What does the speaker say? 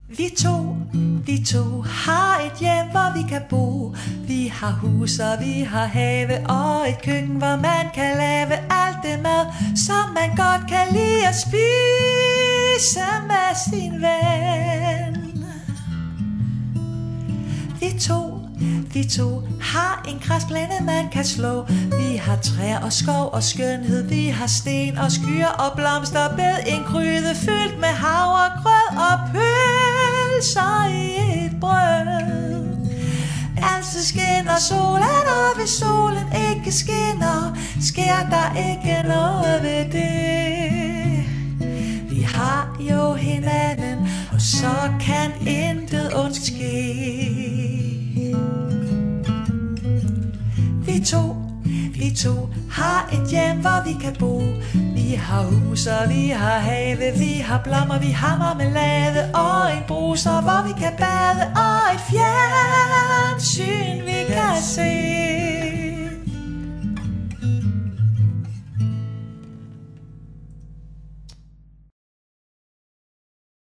Vi to har et hjem, hvor vi kan bo. Vi har hus og vi har have og et køkken, hvor man kan lave alt det mad, som man godt kan lide at spise med sin ven. Vi to har en græsplæne, man kan slå. Vi har træer og skov og skønhed. Vi har sten og skyer og blomsterbed. En gryde fyldt med havregrød og pølser i et brød. Altid skinner solen, og hvis solen ikke skinner, sker der ikke noget ved det. Vi har jo hinanden, og så kan intet ondt ske. Vi to har et hjem, hvor vi kan bo. Vi har hus og vi har have. Vi har blommer, vi har marmelade og en bruser, hvor vi kan bade og et fjerde